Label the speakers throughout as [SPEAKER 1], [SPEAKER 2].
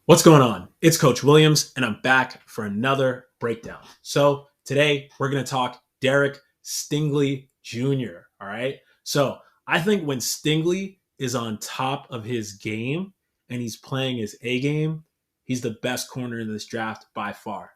[SPEAKER 1] What's going on? It's Coach Williams, and I'm back for another breakdown. So today we're going to talk Derek Stingley Jr. All right. So I think when Stingley is on top of his game and he's playing his A game, he's the best corner in this draft by far.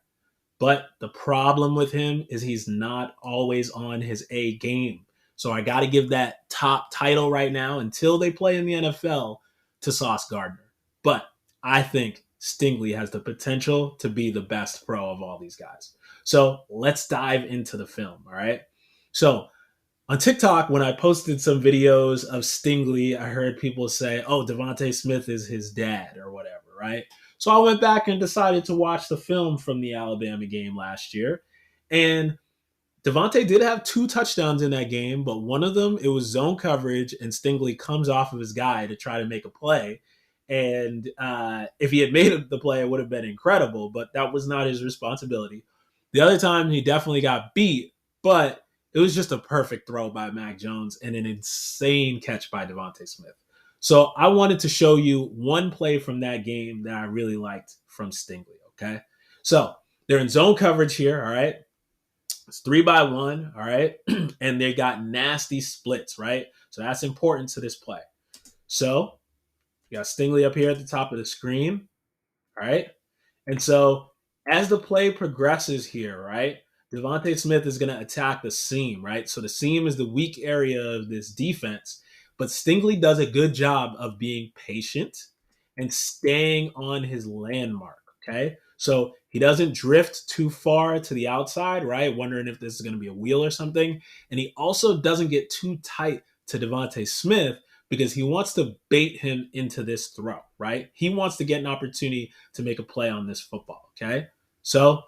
[SPEAKER 1] But the problem with him is he's not always on his A game. So I got to give that top title right now until they play in the NFL to Sauce Gardner. But I think Stingley has the potential to be the best pro of all these guys. So let's dive into the film. All right. So on TikTok, when I posted some videos of Stingley, I heard people say, oh, Devontae Smith is his dad or whatever, right? So I went back and decided to watch the film from the Alabama game last year. And Devontae did have 2 touchdowns in that game, but one of them, it was zone coverage, and Stingley comes off of his guy to try to make a play. And if he had made the play, it would have been incredible, but that was not his responsibility. The other time, he definitely got beat, but it was just a perfect throw by Mac Jones and an insane catch by Devontae Smith. So I wanted to show you one play from that game that I really liked from Stingley, okay? So they're in zone coverage here, all right? It's 3-by-1, all right? And they got nasty splits, right? So that's important to this play. So you got Stingley up here at the top of the screen, all right? And so as the play progresses here, right, Devontae Smith is going to attack the seam, right? So the seam is the weak area of this defense, but Stingley does a good job of being patient and staying on his landmark, okay? So he doesn't drift too far to the outside, right? Wondering if this is going to be a wheel or something. And he also doesn't get too tight to Devontae Smith because he wants to bait him into this throw, right? He wants to get an opportunity to make a play on this football, okay? So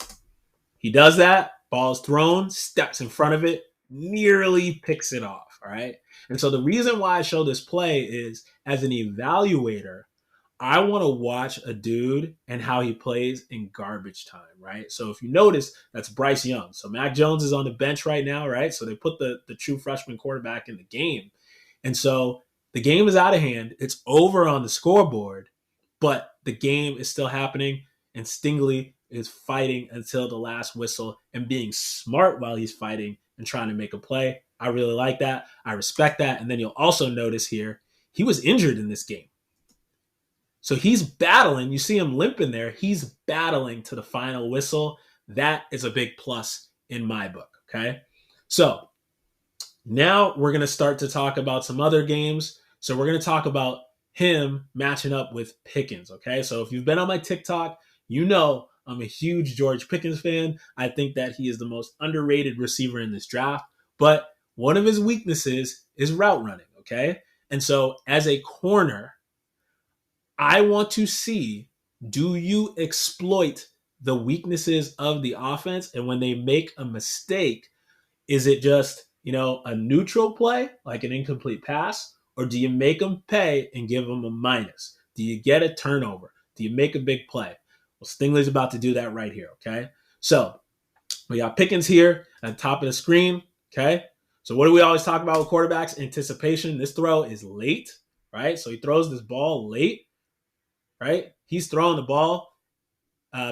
[SPEAKER 1] he does that. Ball is thrown, steps in front of it, nearly picks it off, all right? And so the reason why I show this play is as an evaluator, I want to watch a dude and how he plays in garbage time, right? So if you notice, that's Bryce Young. So Mac Jones is on the bench right now, right? So they put the true freshman quarterback in the game. And so the game is out of hand. It's over on the scoreboard, but the game is still happening, and Stingley is fighting until the last whistle and being smart while he's fighting and trying to make a play. I really like that. I respect that. And then you'll also notice here, he was injured in this game. So he's battling. You see him limping there. He's battling to the final whistle. That is a big plus in my book, okay? So now we're going to start to talk about some other games. So we're going to talk about him matching up with Pickens, okay? So if you've been on my TikTok, you know I'm a huge George Pickens fan. I think that he is the most underrated receiver in this draft. But one of his weaknesses is route running, okay? And so as a corner, I want to see, do you exploit the weaknesses of the offense? And when they make a mistake, is it just, a neutral play, like an incomplete pass? Or do you make them pay and give them a minus? Do you get a turnover? Do you make a big play? Well, Stingley's about to do that right here, okay? So we got Pickens here at the top of the screen, okay? So what do we always talk about with quarterbacks? Anticipation. This throw is late, right? So he throws this ball late, right? He's throwing the ball.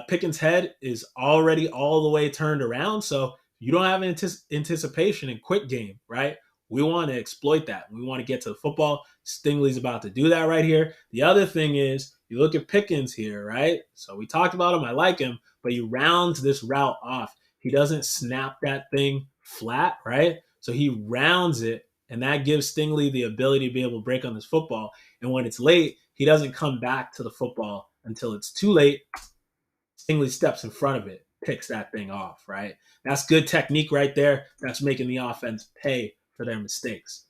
[SPEAKER 1] Pickens' head is already all the way turned around, so you don't have anticipation in quick game, right? We want to exploit that. We want to get to the football. Stingley's about to do that right here. The other thing is, you look at Pickens here, right? So we talked about him. I like him, but he rounds this route off. He doesn't snap that thing flat, right? So he rounds it, and that gives Stingley the ability to be able to break on this football. And when it's late, he doesn't come back to the football until it's too late. Stingley steps in front of it, picks that thing off, right? That's good technique right there. That's making the offense pay for their mistakes.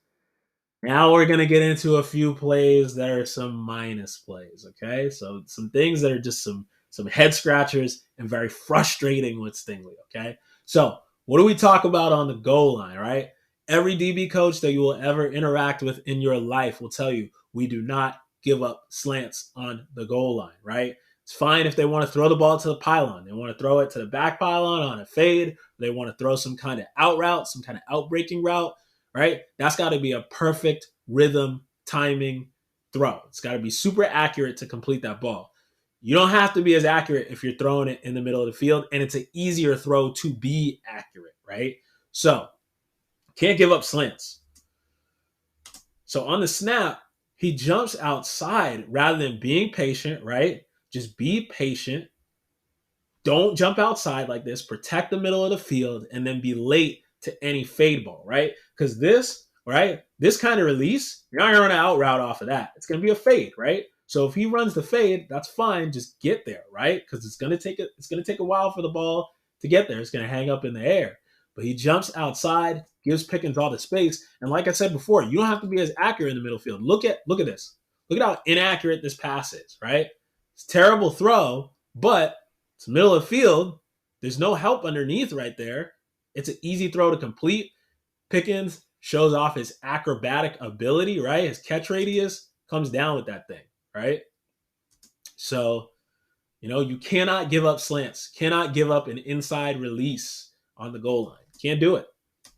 [SPEAKER 1] Now we're going to get into a few plays that are some minus plays, okay? So some things that are just some head scratchers and very frustrating with Stingley, okay? So what do we talk about on the goal line, right? Every DB coach that you will ever interact with in your life will tell you we do not give up slants on the goal line, right? It's fine if they want to throw the ball to the pylon. They want to throw it to the back pylon on a fade. They want to throw some kind of out route, some kind of out-breaking route, right? That's got to be a perfect rhythm, timing throw. It's got to be super accurate to complete that ball. You don't have to be as accurate if you're throwing it in the middle of the field, and it's an easier throw to be accurate, right? So, can't give up slants. So on the snap, he jumps outside rather than being patient, right? Just be patient. Don't jump outside like this. Protect the middle of the field and then be late to any fade ball, right? Because this, right, this kind of release, you're not going to run an out route off of that. It's going to be a fade, right? So if he runs the fade, that's fine. Just get there, right? Because it's going to take a while for the ball to get there. It's going to hang up in the air. But he jumps outside, gives Pickens all the space. And like I said before, you don't have to be as accurate in the middle field. Look at this. Look at how inaccurate this pass is, right? It's a terrible throw, but it's middle of the field. There's no help underneath right there. It's an easy throw to complete. Pickens shows off his acrobatic ability, right? His catch radius comes down with that thing, right? So, you cannot give up slants. Cannot give up an inside release on the goal line. Can't do it,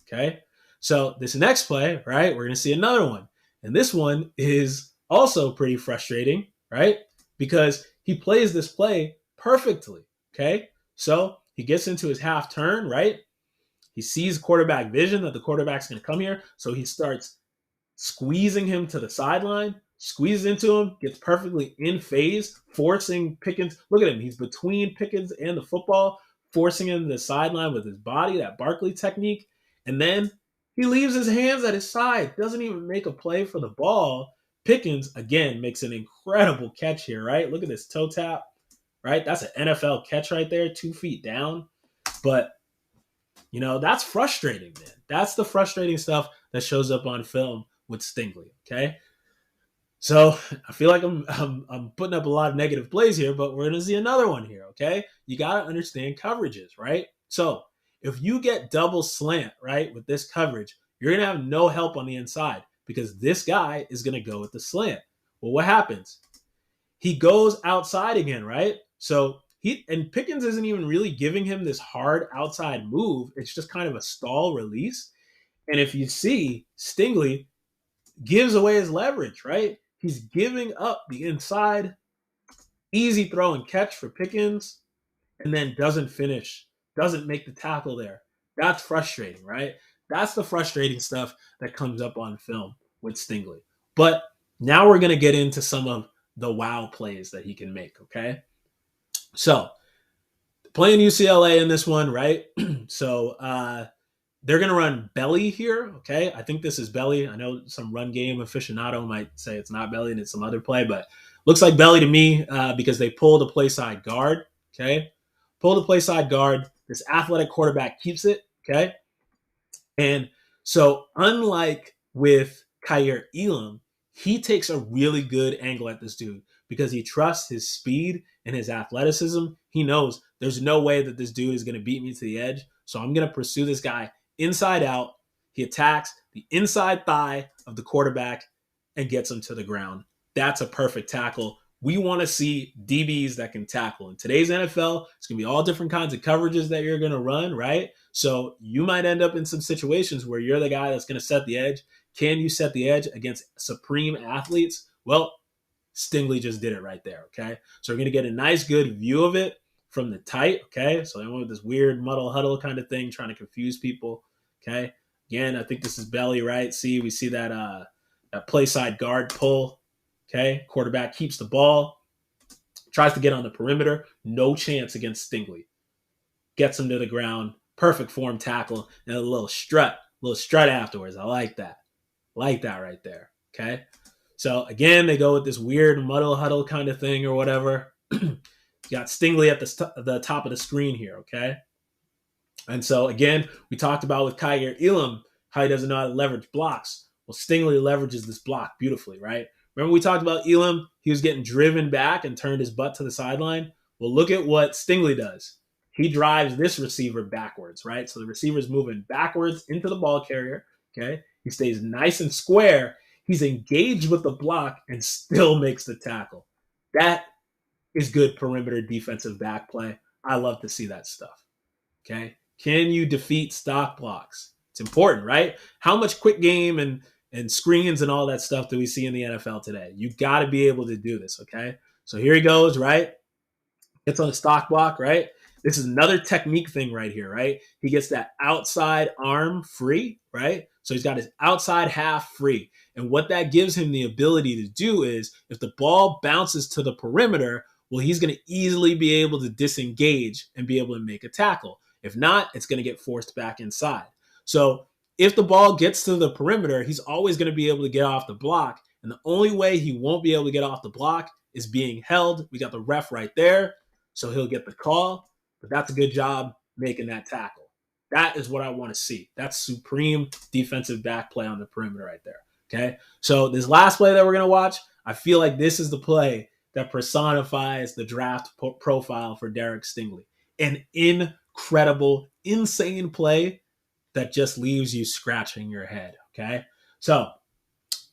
[SPEAKER 1] okay? So this next play, right, we're going to see another one. And this one is also pretty frustrating, right? Because he plays this play perfectly, okay? So he gets into his half turn, right? He sees quarterback vision that the quarterback's going to come here. So he starts squeezing him to the sideline, squeezes into him, gets perfectly in phase, forcing Pickens. Look at him. He's between Pickens and the football, forcing him to the sideline with his body, that Barkley technique. And then he leaves his hands at his side, doesn't even make a play for the ball. Pickens, again, makes an incredible catch here, right? Look at this toe tap, right? That's an NFL catch right there, 2 feet down. But, that's frustrating, man. That's the frustrating stuff that shows up on film with Stingley, okay? So I feel like I'm putting up a lot of negative plays here, but we're going to see another one here, okay? You got to understand coverages, right? So if you get double slant, right, with this coverage, you're going to have no help on the inside because this guy is going to go with the slant. Well, what happens? He goes outside again, right? So Pickens isn't even really giving him this hard outside move. It's just kind of a stall release. And if you see, Stingley gives away his leverage, right? He's giving up the inside, easy throw and catch for Pickens, and then doesn't finish, doesn't make the tackle there. That's frustrating, right? That's the frustrating stuff that comes up on film with Stingley. But now we're going to get into some of the wow plays that he can make, okay? So, playing UCLA in this one, right? So, they're going to run belly here, okay? I think this is belly. I know some run game aficionado might say it's not belly and it's some other play, but looks like belly to me because they pulled a play side guard, okay? Pulled a play side guard. This athletic quarterback keeps it, okay? And so unlike with Kaiir Elam, he takes a really good angle at this dude because he trusts his speed and his athleticism. He knows there's no way that this dude is going to beat me to the edge, so I'm going to pursue this guy inside out. He attacks the inside thigh of the quarterback and gets him to the ground. That's a perfect tackle. We want to see DBs that can tackle. In today's NFL, it's going to be all different kinds of coverages that you're going to run, right? So you might end up in some situations where you're the guy that's going to set the edge. Can you set the edge against supreme athletes? Well, Stingley just did it right there, okay? So we're going to get a nice, good view of it from the tight, okay? So they went with this weird muddle huddle kind of thing, trying to confuse people, okay? Again, I think this is belly, right? See, we see that play side guard pull, okay? Quarterback keeps the ball, tries to get on the perimeter, no chance against Stingley. Gets him to the ground, perfect form tackle, and a little strut afterwards. I like that. Like that right there, okay? So, again, they go with this weird muddle huddle kind of thing or whatever. You got Stingley at the top of the screen here, okay? And so, again, we talked about with Kaiir Elam how he doesn't know how to leverage blocks. Well, Stingley leverages this block beautifully, right? Remember we talked about Elam? He was getting driven back and turned his butt to the sideline. Well, look at what Stingley does. He drives this receiver backwards, right? So the receiver's moving backwards into the ball carrier, okay? He stays nice and square. He's engaged with the block and still makes the tackle. That is good perimeter defensive back play. I love to see that stuff, okay? Can you defeat stock blocks? It's important, right? How much quick game and screens and all that stuff do we see in the NFL today? You got to be able to do this, okay? So here he goes, right? Gets on the stock block, right? This is another technique thing right here, right? He gets that outside arm free, right? So he's got his outside half free. And what that gives him the ability to do is if the ball bounces to the perimeter, well, he's going to easily be able to disengage and be able to make a tackle. If not, it's going to get forced back inside. So if the ball gets to the perimeter, he's always going to be able to get off the block. And the only way he won't be able to get off the block is being held. We got the ref right there. So he'll get the call, but that's a good job making that tackle. That is what I want to see. That's supreme defensive back play on the perimeter right there. Okay. So this last play that we're going to watch, I feel like this is the play that personifies the draft profile for Derek Stingley. An incredible, insane play that just leaves you scratching your head. Okay. So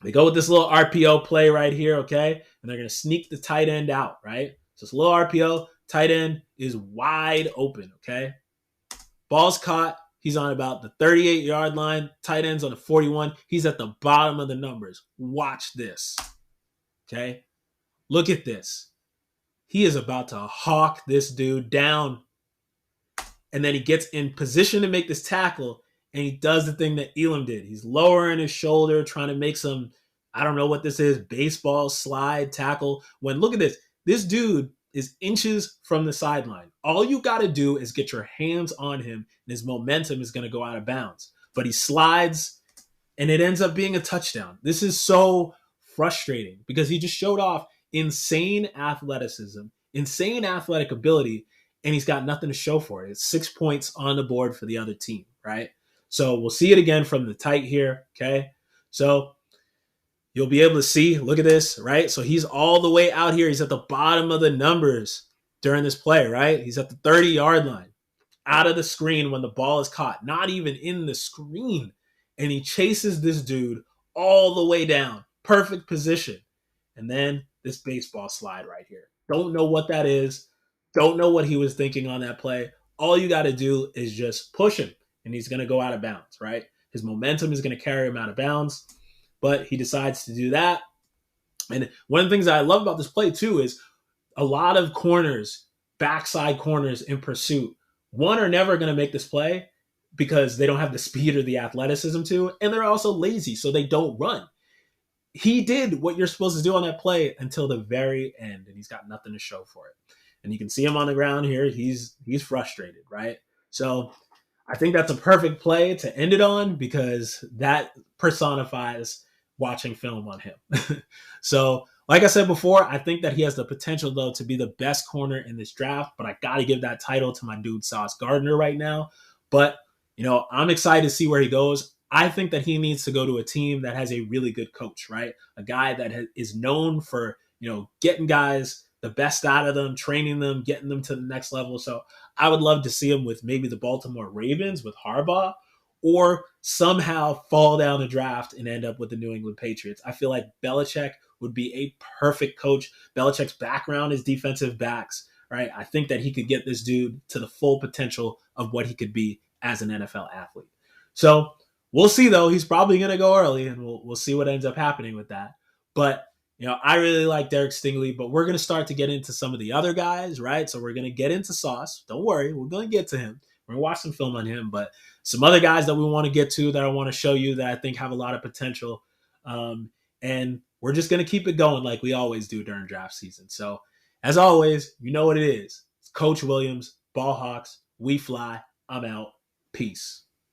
[SPEAKER 1] they go with this little RPO play right here. Okay. And they're going to sneak the tight end out, right? So it's a little RPO. Tight end is wide open, okay? Ball's caught. He's on about the 38-yard line. Tight end's on the 41. He's at the bottom of the numbers. Watch this, okay? Look at this. He is about to hawk this dude down. And then he gets in position to make this tackle, and he does the thing that Elam did. He's lowering his shoulder, trying to make some, I don't know what this is, baseball slide tackle. When, look at this. This dude is inches from the sideline. All you got to do is get your hands on him, and his momentum is going to go out of bounds. But he slides, and it ends up being a touchdown. This is so frustrating because he just showed off insane athleticism, insane athletic ability, and he's got nothing to show for it. It's 6 points on the board for the other team, right? So we'll see it again from the tight here, okay? So you'll be able to see, look at this, right? So he's all the way out here. He's at the bottom of the numbers during this play, right? He's at the 30-yard line, out of the screen when the ball is caught, not even in the screen. And he chases this dude all the way down, perfect position. And then this baseball slide right here. Don't know what that is. Don't know what he was thinking on that play. All you got to do is just push him, and he's going to go out of bounds, right? His momentum is going to carry him out of bounds. But he decides to do that. And one of the things that I love about this play, too, is a lot of corners, backside corners in pursuit, one, are never going to make this play because they don't have the speed or the athleticism to, and they're also lazy, so they don't run. He did what you're supposed to do on that play until the very end, and he's got nothing to show for it. And you can see him on the ground here. He's frustrated, right? So I think that's a perfect play to end it on because that personifies watching film on him. So, like I said before, I think that he has the potential, though, to be the best corner in this draft, but I got to give that title to my dude Sauce Gardner right now. But, I'm excited to see where he goes. I think that he needs to go to a team that has a really good coach, right? A guy that is known for, getting guys the best out of them, training them, getting them to the next level. So I would love to see him with maybe the Baltimore Ravens with Harbaugh, or somehow fall down the draft and end up with the New England Patriots. I feel like Belichick would be a perfect coach. Belichick's background is defensive backs, right? I think that he could get this dude to the full potential of what he could be as an NFL athlete. So we'll see, though. He's probably going to go early, and we'll see what ends up happening with that. But I really like Derek Stingley, but we're going to start to get into some of the other guys, right? So we're going to get into Sauce. Don't worry. We're going to get to him. We're going to watch some film on him, but some other guys that we want to get to that I want to show you that I think have a lot of potential. And we're just going to keep it going like we always do during draft season. So as always, you know what it is. It's Coach Williams, Ball Hawks. We fly. I'm out. Peace.